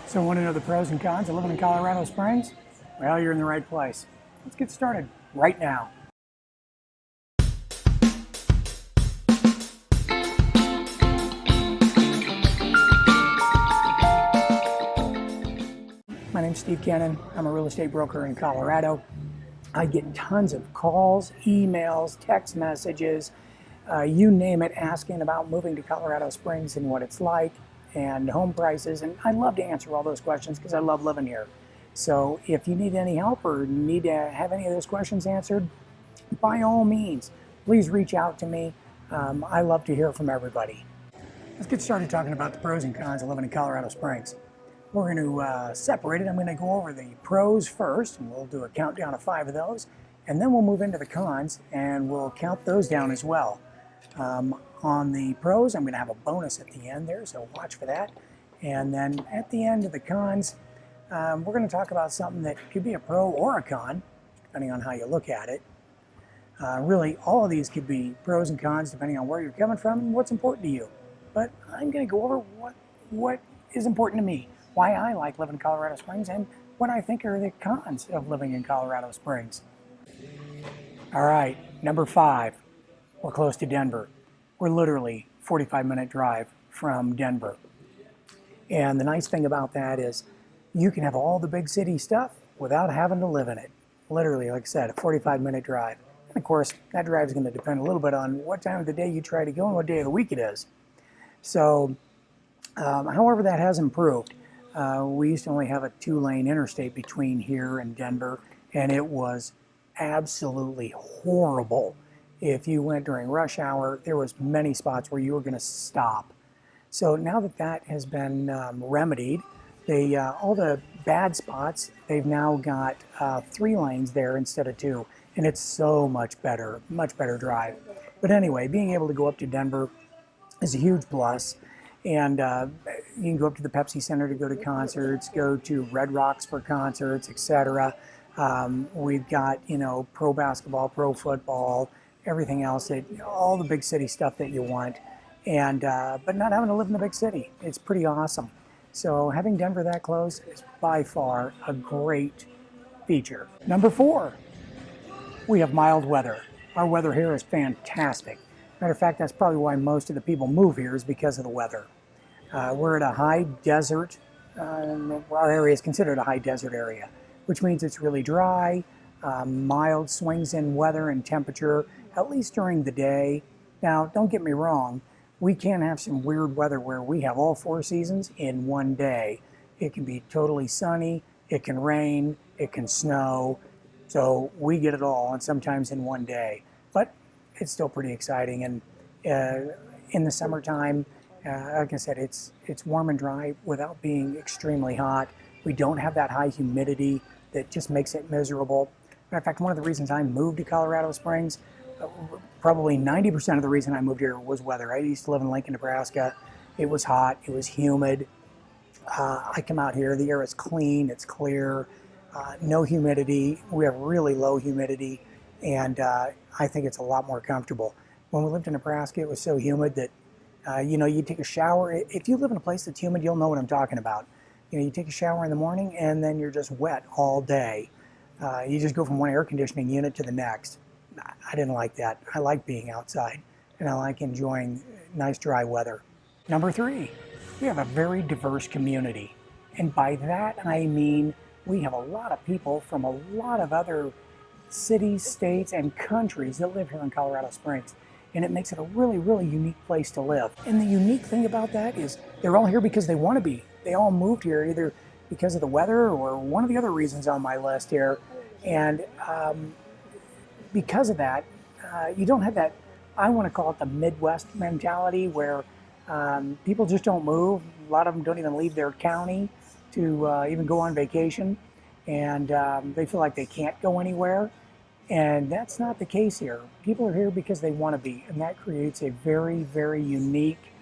So want to know the pros and cons of living in Colorado Springs? Well, you're in the right place. Let's get started right now. My name's Steve Cannon. I'm a real estate broker in Colorado. I get tons of calls, emails, text messages, you name it, asking about moving to Colorado Springs and what it's like and home prices. And I love to answer all those questions because I love living here. So if you need any help or need to have any of those questions answered, by all means, please reach out to me. I love to hear from everybody. Let's get started talking about the pros and cons of living in Colorado Springs. We're going to separate it. I'm going to go over the pros first, and we'll do a countdown of 5 of those. And then we'll move into the cons, and we'll count those down as well. On the pros, I'm going to have a bonus at the end there, so watch for that. And then at the end of the cons, we're going to talk about something that could be a pro or a con, depending on how you look at it. Really, all of these could be pros and cons, depending on where you're coming from and what's important to you. But I'm going to go over what is important to me, why I like living in Colorado Springs, and what I think are the cons of living in Colorado Springs. All right, number 5, we're close to Denver. We're literally 45-minute drive from Denver. And the nice thing about that is you can have all the big city stuff without having to live in it. Literally, like I said, a 45-minute drive. And of course, that drive is going to depend a little bit on what time of the day you try to go and what day of the week it is. So, however, that has improved. We used to only have a 2-lane interstate between here and Denver, and it was absolutely horrible. If you went during rush hour, there was many spots where you were going to stop. So now that that has been remedied, all the bad spots, they've now got 3 lanes there instead of 2, and it's so much better drive. But anyway, being able to go up to Denver is a huge plus. And you can go up to the Pepsi Center to go to concerts, go to Red Rocks for concerts, etc. We've got, pro basketball, pro football, everything else, all the big city stuff that you want. And but not having to live in the big city, it's pretty awesome. So having Denver that close is by far a great feature. Number 4, we have mild weather. Our weather here is fantastic. Matter of fact, that's probably why most of the people move here, is because of the weather. We're at a high desert. Our area is considered a high desert area, which means it's really dry, mild swings in weather and temperature, at least during the day. Now, don't get me wrong, we can have some weird weather where we have all 4 seasons in one day. It can be totally sunny, it can rain, it can snow, so we get it all, and sometimes in one day. But it's still pretty exciting, and in the summertime, like I said, it's warm and dry without being extremely hot. We don't have that high humidity that just makes it miserable. Matter of fact, one of the reasons I moved to Colorado Springs, probably 90% of the reason I moved here was weather. I used to live in Lincoln, Nebraska. It was hot, it was humid. I come out here, the air is clean, it's clear, no humidity. We have really low humidity, and I think it's a lot more comfortable. When we lived in Nebraska, it was so humid that, you take a shower. If you live in a place that's humid, you'll know what I'm talking about. You take a shower in the morning, and then you're just wet all day. You just go from one air conditioning unit to the next. I didn't like that. I like being outside, and I like enjoying nice dry weather. Number 3, we have a very diverse community. And by that, I mean we have a lot of people from a lot of other cities, states, and countries that live here in Colorado Springs. And it makes it a really, really unique place to live. And the unique thing about that is they're all here because they want to be. They all moved here either because of the weather or one of the other reasons on my list here. And because of that, you don't have that, I want to call it the Midwest mentality, where people just don't move. A lot of them don't even leave their county to even go on vacation. And they feel like they can't go anywhere. And that's not the case here. People are here because they want to be, and that creates a very, very unique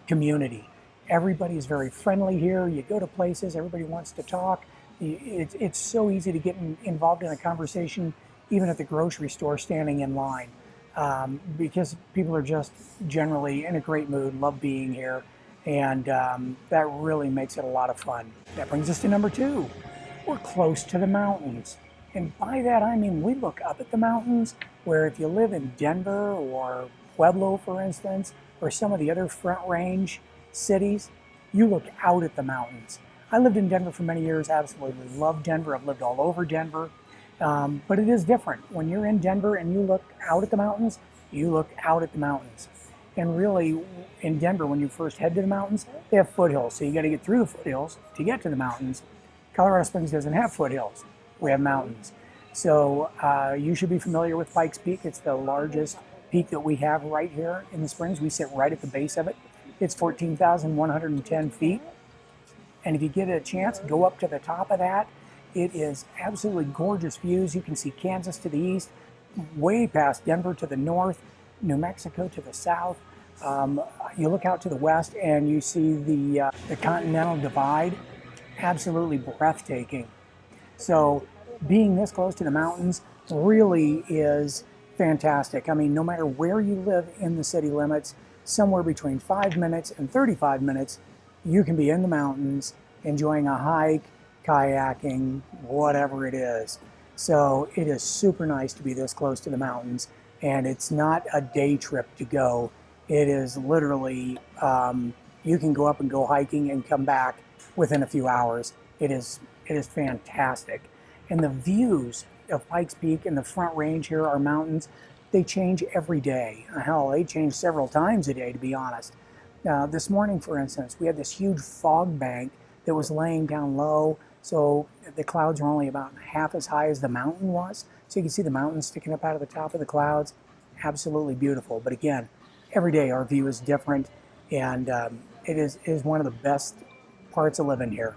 community. Everybody is very friendly here. You go to places, everybody wants to talk. It's so easy to get involved in a conversation, even at the grocery store, standing in line, because people are just generally in a great mood, love being here, And that really makes it a lot of fun. That brings us to number 2. We're close to the mountains. And by that I mean we look up at the mountains, where if you live in Denver or Pueblo, for instance, or some of the other Front Range cities, you look out at the mountains. I lived in Denver for many years, absolutely loved Denver. I've lived all over Denver. But it is different. When you're in Denver and you look out at the mountains, you look out at the mountains. And really, in Denver, when you first head to the mountains, they have foothills. So you got to get through the foothills to get to the mountains. Colorado Springs doesn't have foothills. We have mountains. So you should be familiar with Pikes Peak. It's the largest peak that we have right here in the Springs. We sit right at the base of it. It's 14,110 feet. And if you get a chance, go up to the top of that. It is absolutely gorgeous views. You can see Kansas to the east, way past Denver to the north, New Mexico to the south. You look out to the west and you see the Continental Divide. Absolutely breathtaking. So being this close to the mountains really is fantastic. I mean, no matter where you live in the city limits, somewhere between 5 minutes and 35 minutes, you can be in the mountains enjoying a hike, kayaking, whatever it is. So it is super nice to be this close to the mountains, and it's not a day trip to go. It is literally, you can go up and go hiking and come back within a few hours. It is fantastic. And the views of Pikes Peak and the Front Range here, our mountains, they change every day. Hell, they change several times a day, to be honest. This morning, for instance, we had this huge fog bank that was laying down low, so the clouds were only about half as high as the mountain was. So you can see the mountain sticking up out of the top of the clouds. Absolutely beautiful. But again, every day our view is different, and it is one of the best parts of living here.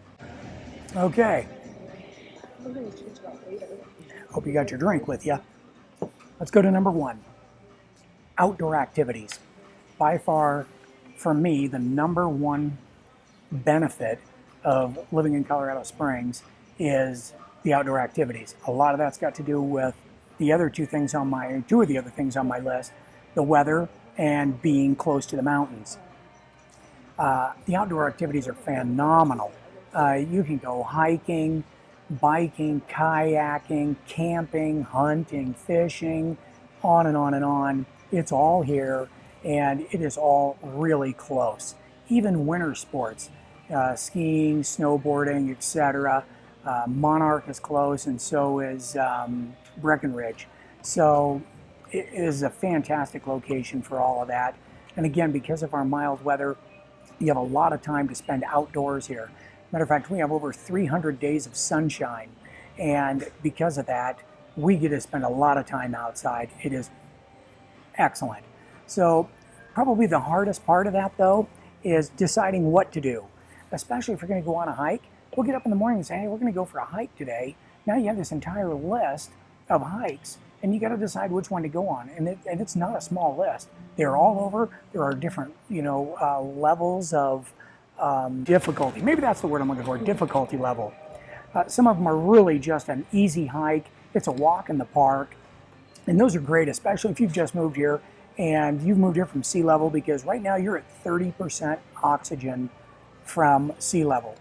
Okay. Hope you got your drink with you. Let's go to number 1. Outdoor activities. By far, for me, the number 1 benefit of living in Colorado Springs is the outdoor activities. A lot of that's got to do with the other two of the other things on my list, the weather and being close to the mountains. The outdoor activities are phenomenal. You can go hiking, biking, kayaking, camping, hunting, fishing, on and on and on. It's all here, and it is all really close. Even winter sports, skiing, snowboarding, etc. Monarch is close, and so is Breckenridge. So it is a fantastic location for all of that. And again, because of our mild weather, you have a lot of time to spend outdoors here. Matter of fact, we have over 300 days of sunshine, and because of that, we get to spend a lot of time outside. It is excellent. So probably the hardest part of that, though, is deciding what to do, especially if you're going to go on a hike. We'll get up in the morning and say, hey, we're going to go for a hike today. Now you have this entire list of hikes, and you got to decide which one to go on. And it's not a small list. They're all over. There are different, levels of difficulty. Maybe that's the word I'm looking for, difficulty level. Some of them are really just an easy hike. It's a walk in the park. And those are great, especially if you've just moved here and you've moved here from sea level, because right now you're at 30% oxygen from sea level.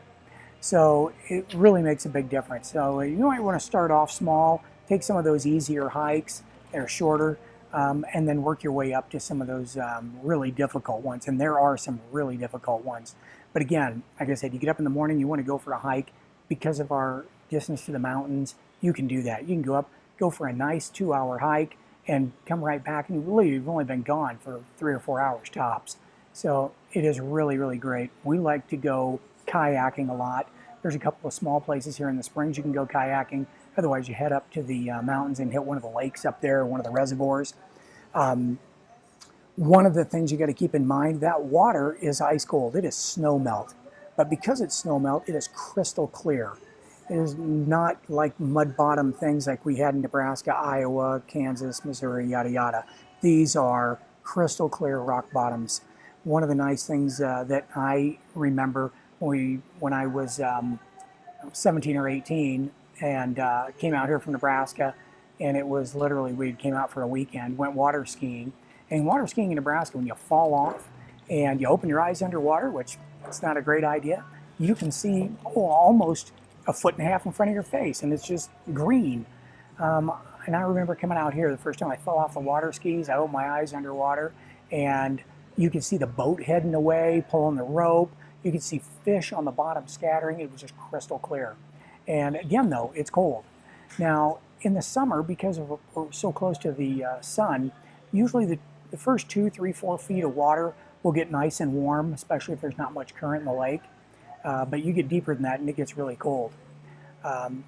So it really makes a big difference. So you might want to start off small, take some of those easier hikes that are shorter, and then work your way up to some of those really difficult ones. And there are some really difficult ones. But again, like I said, you get up in the morning, you want to go for a hike. Because of our distance to the mountains, you can do that. You can go up, go for a nice 2-hour hike, and come right back, and you've only been gone for 3 or 4 hours tops. So it is really, really great. We like to go kayaking a lot. There's a couple of small places here in the Springs you can go kayaking. Otherwise, you head up to the mountains and hit one of the lakes up there, one of the reservoirs. One of the things you got to keep in mind, that water is ice cold. It is snow melt. But because it's snow melt, it is crystal clear. It is not like mud bottom things like we had in Nebraska, Iowa, Kansas, Missouri, yada yada. These are crystal clear rock bottoms. One of the nice things that I remember when I was 17 or 18 and came out here from Nebraska, and it was literally, we came out for a weekend, went water skiing. And water skiing in Nebraska, when you fall off, and you open your eyes underwater, which it's not a great idea, you can see almost a foot and a half in front of your face, and it's just green. And I remember coming out here the first time I fell off the water skis. I opened my eyes underwater, and you could see the boat heading away, pulling the rope. You could see fish on the bottom scattering. It was just crystal clear. And again, though, it's cold. Now, in the summer, because we're so close to the sun, usually the first 2, 3, 4 feet of water will get nice and warm, especially if there's not much current in the lake. But you get deeper than that, and it gets really cold.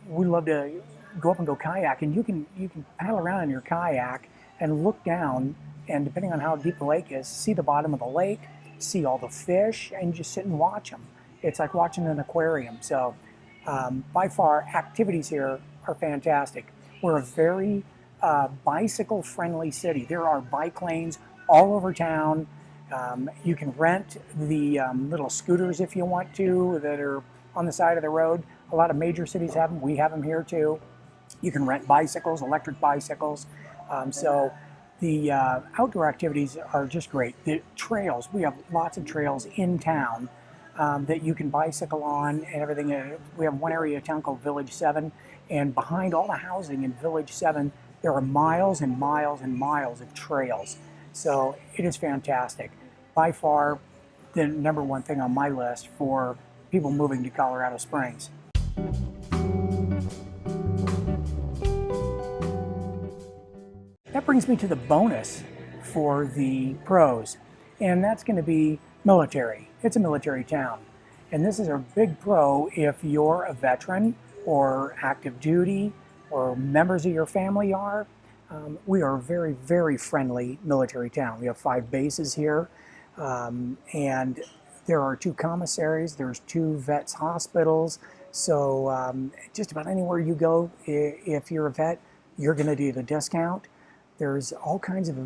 We love to go up and go kayaking. You can paddle around in your kayak and look down, and depending on how deep the lake is, see the bottom of the lake, see all the fish, and just sit and watch them. It's like watching an aquarium. So by far, activities here are fantastic. We're a very bicycle-friendly city. There are bike lanes all over town. You can rent the little scooters if you want to that are on the side of the road. A lot of major cities have them. We have them here too. You can rent bicycles, electric bicycles. So the outdoor activities are just great. The trails, we have lots of trails in town that you can bicycle on and everything. We have one area of town called Village 7, and behind all the housing in Village 7, there are miles and miles and miles of trails. So it is fantastic. By far, the #1 thing on my list for people moving to Colorado Springs. That brings me to the bonus for the pros, and that's going to be military. It's a military town, and this is a big pro if you're a veteran or active duty or members of your family are. We are a very, very friendly military town. We have 5 bases here, and there are 2 commissaries, there's 2 vets hospitals, so just about anywhere you go, if you're a vet, you're going to get a discount. There's all kinds of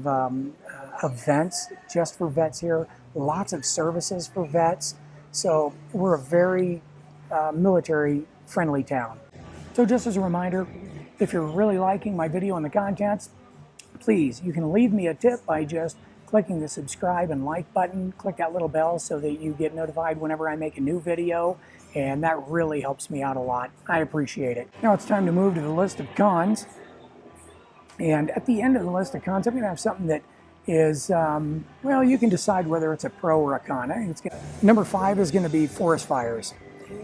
events just for vets here, lots of services for vets, so we're a very military-friendly town. So just as a reminder, if you're really liking my video and the contents, please, you can leave me a tip by just clicking the subscribe and like button. Click that little bell so that you get notified whenever I make a new video, and that really helps me out a lot. I appreciate it. Now it's time to move to the list of cons. And at the end of the list of cons, I'm going to have something that is, well, you can decide whether it's a pro or a con. I think it's number 5 is going to be forest fires.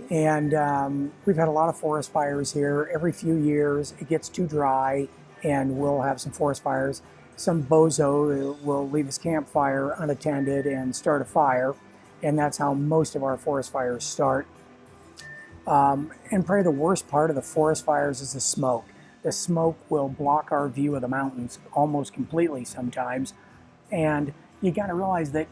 And we've had a lot of forest fires here. Every few years it gets too dry and we'll have some forest fires. Some bozo will leave his campfire unattended and start a fire, and that's how most of our forest fires start. And probably the worst part of the forest fires is the smoke. The smoke will block our view of the mountains almost completely sometimes, and you got to realize that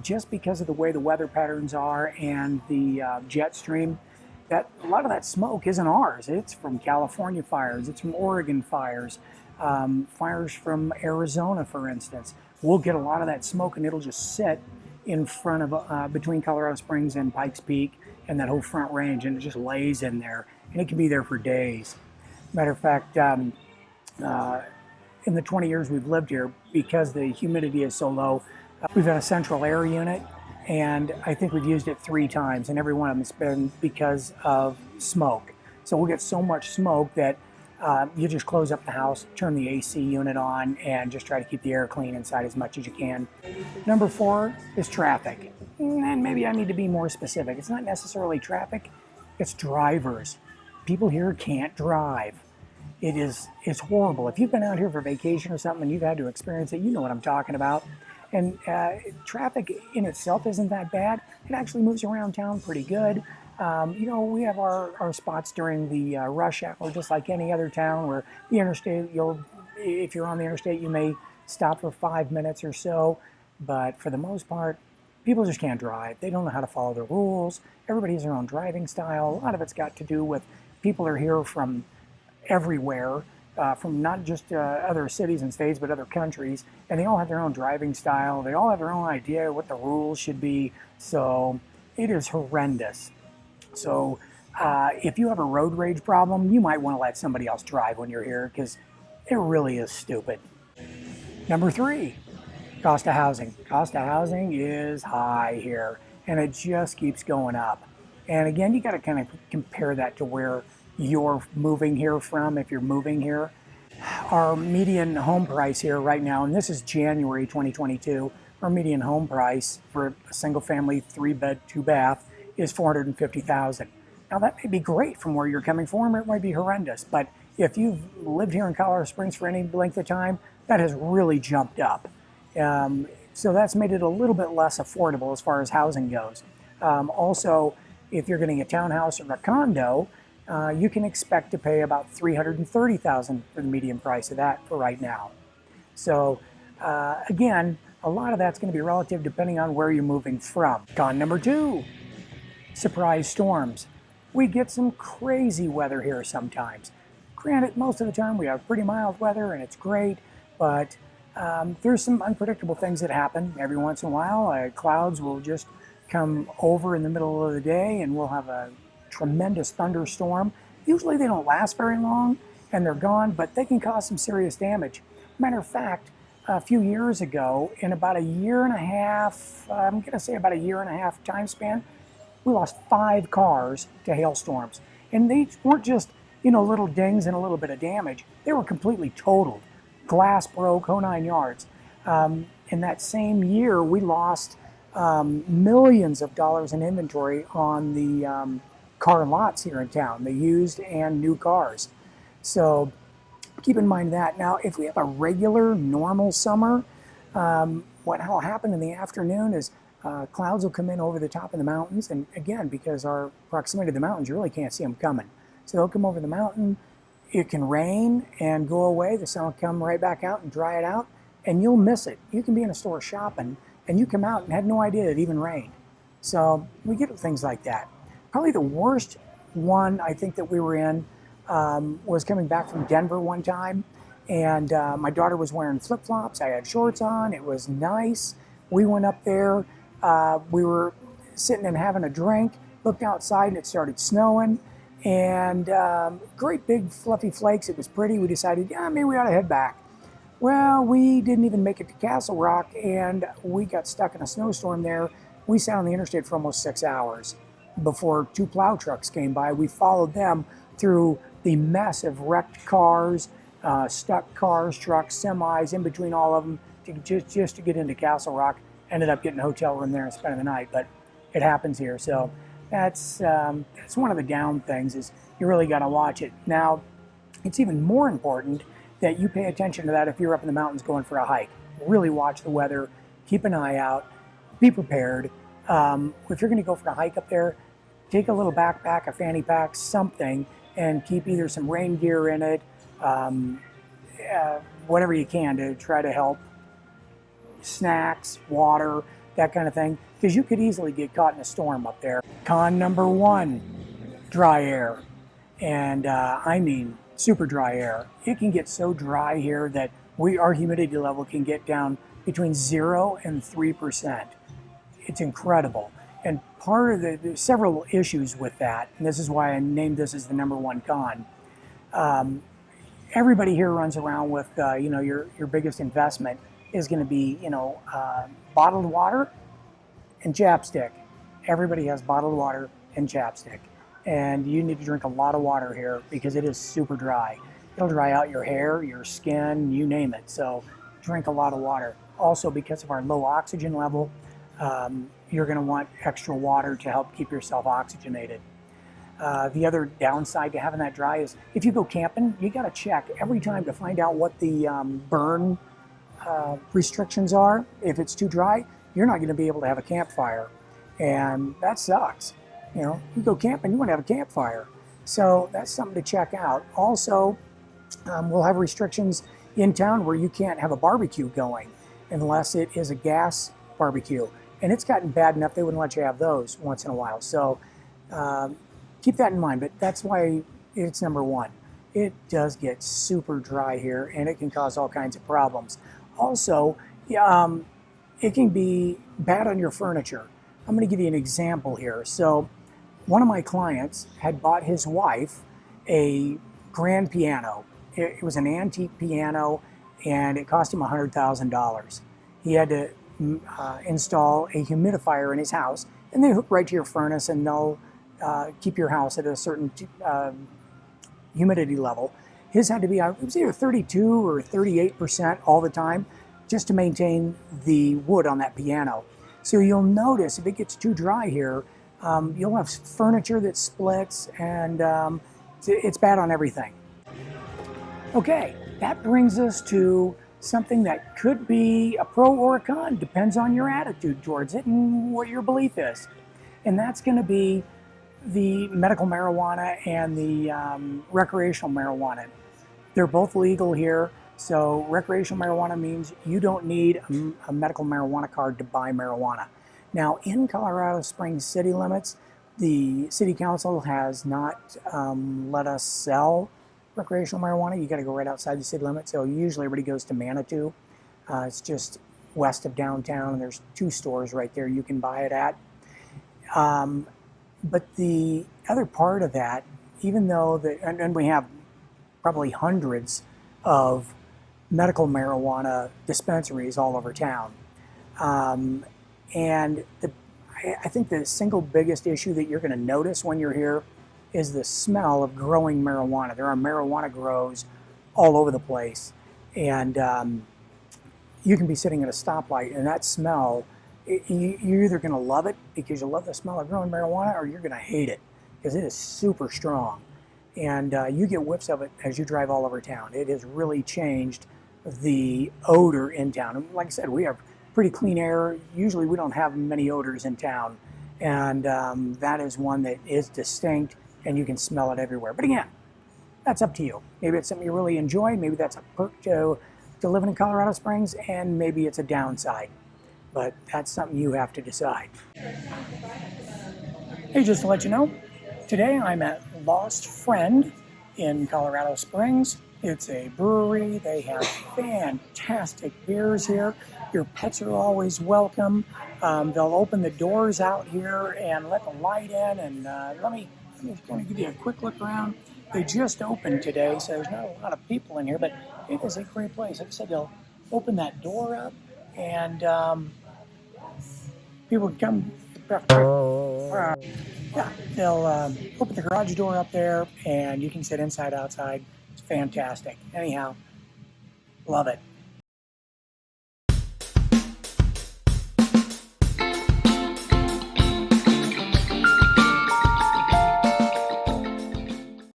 just because of the way the weather patterns are and the jet stream, that a lot of that smoke isn't ours. It's from California fires, it's from Oregon fires, fires from Arizona, for instance. We'll get a lot of that smoke, and it'll just sit in front of between Colorado Springs and Pikes Peak and that whole Front Range, and it just lays in there, and it can be there for days. Matter of fact, in the 20 years we've lived here, because the humidity is so low, we've got a central air unit, and I think we've used it 3 times, and every one of them has been because of smoke. So we'll get so much smoke that you just close up the house, turn the AC unit on, and just try to keep the air clean inside as much as you can. Number 4 is traffic. And maybe I need to be more specific. It's not necessarily traffic, it's drivers. People here can't drive. It's horrible. If you've been out here for vacation or something and you've had to experience it, you know what I'm talking about. And traffic in itself isn't that bad. It actually moves around town pretty good. You know, we have our spots during the rush hour, just like any other town, where the interstate, if you're on the interstate, you may stop for 5 minutes or so. But for the most part, people just can't drive. They don't know how to follow the rules. Everybody has their own driving style. A lot of it's got to do with people are here from everywhere, from not just other cities and states, but other countries, and they all have their own driving style. They all have their own idea what the rules should be, so it is horrendous. So if you have a road rage problem, you might want to let somebody else drive when you're here, because it really is stupid. Number 3, Cost of housing. Cost of housing is high here, and it just keeps going up. And again, you got to kind of compare that to where you're moving here from, if you're moving here. Our median home price here right now, and this is January 2022, our median home price for a single family 3-bed, 2-bath is $450,000. Now that may be great from where you're coming from, or it might be horrendous, but if you've lived here in Colorado Springs for any length of time, that has really jumped up. So that's made it a little bit less affordable as far as housing goes. Also, if you're getting a townhouse or a condo, you can expect to pay about $330,000 for the median price of that for right now. So again, a lot of that's going to be relative depending on where you're moving from. Con number 2, surprise storms. We get some crazy weather here sometimes. Granted, most of the time we have pretty mild weather and it's great, but there's some unpredictable things that happen every once in a while. Clouds will just come over in the middle of the day and we'll have a tremendous thunderstorm. Usually they don't last very long and they're gone, but they can cause some serious damage. Matter of fact, a few years ago, in about a year and a half, I'm going to say about a year and a half time span, we lost 5 cars to hailstorms. And they weren't just, little dings and a little bit of damage. They were completely totaled. Glass broke, whole 9 yards. In that same year, we lost millions of dollars in inventory on the car lots here in town, the used and new cars. So keep in mind that. Now, if we have a regular, normal summer, what will happen in the afternoon is clouds will come in over the top of the mountains. And again, because our proximity to the mountains, you really can't see them coming. So they'll come over the mountain. It can rain and go away. The sun will come right back out and dry it out, and you'll miss it. You can be in a store shopping, and you come out and had no idea it even rained. So we get things like that. Probably the worst one I think that we were in was coming back from Denver one time, and my daughter was wearing flip-flops. I had shorts on. It was nice. We went up there. We were sitting and having a drink, looked outside, and it started snowing. And great big fluffy flakes. It was pretty. We decided, maybe we ought to head back. Well, we didn't even make it to Castle Rock, and we got stuck in a snowstorm there. We sat on the interstate for almost 6 hours before 2 plow trucks came by. We followed them through the mess of wrecked cars, stuck cars, trucks, semis, in between all of them, just to get into Castle Rock. Ended up getting a hotel room there and spending the night, but it happens here. So that's one of the down things, is you really got to watch it. Now, it's even more important that you pay attention to that if you're up in the mountains going for a hike. Really watch the weather, keep an eye out, be prepared. If you're going to go for a hike up there, take a little backpack, a fanny pack, something, and keep either some rain gear in it, whatever you can to try to help. Snacks, water, that kind of thing, because you could easily get caught in a storm up there. Con number 1, dry air. And I mean super dry air. It can get so dry here that our humidity level can get down between 0 and 3%. It's incredible. And part of there's several issues with that, and this is why I named this as the number 1 con. Everybody here runs around with, your biggest investment is going to be, bottled water and chapstick. Everybody has bottled water and chapstick. And you need to drink a lot of water here because it is super dry. It'll dry out your hair, your skin, you name it. So drink a lot of water. Also, because of our low oxygen level, you're going to want extra water to help keep yourself oxygenated. The other downside to having that dry is if you go camping, you got to check every time to find out what the burn restrictions are. If it's too dry, you're not going to be able to have a campfire, and that sucks. You go camping, you want to have a campfire, so that's something to check out. Also, we'll have restrictions in town where you can't have a barbecue going unless it is a gas barbecue, and it's gotten bad enough they wouldn't let you have those once in a while. So keep that in mind, but that's why it's number 1. It does get super dry here, and it can cause all kinds of problems. Also, it can be bad on your furniture. I'm going to give you an example here. So one of my clients had bought his wife a grand piano. It was an antique piano, and it cost him $100,000. he had to install a humidifier in his house, and they hook right to your furnace, and they'll keep your house at a certain humidity level. His had to be, it was either 32 or 38% all the time, just to maintain the wood on that piano. So you'll notice if it gets too dry here, you'll have furniture that splits, and it's bad on everything. Okay, that brings us to something that could be a pro or a con, depends on your attitude towards it and what your belief is. And that's going to be the medical marijuana and the recreational marijuana. They're both legal here. So recreational marijuana means you don't need a medical marijuana card to buy marijuana. Now in Colorado Springs city limits, the city council has not let us sell recreational marijuana. You got to go right outside the city limits. So usually everybody goes to Manitou. It's just west of downtown, and there's 2 stores right there you can buy it at. But the other part of that, even though and we have probably hundreds of medical marijuana dispensaries all over town. And I think the single biggest issue that you're going to notice when you're here is the smell of growing marijuana. There are marijuana grows all over the place. And you can be sitting at a stoplight, and that smell, you're either going to love it because you love the smell of growing marijuana, or you're going to hate it because it is super strong. And you get whiffs of it as you drive all over town. It has really changed the odor in town. And like I said, we have pretty clean air. Usually we don't have many odors in town. And that is one that is distinct, and you can smell it everywhere. But again, that's up to you. Maybe it's something you really enjoy. Maybe that's a perk to living in Colorado Springs, and maybe it's a downside. But that's something you have to decide. Hey, just to let you know, today I'm at Lost Friend in Colorado Springs. It's a brewery. They have fantastic beers here. Your pets are always welcome. They'll open the doors out here and let the light in. And let me kind of give you a quick look around. They just opened today, so there's not a lot of people in here, but it is a great place. Like I said, they'll open that door up, and people can come. Yeah, they'll open the garage door up there, and you can sit inside, outside. It's fantastic. Anyhow, love it.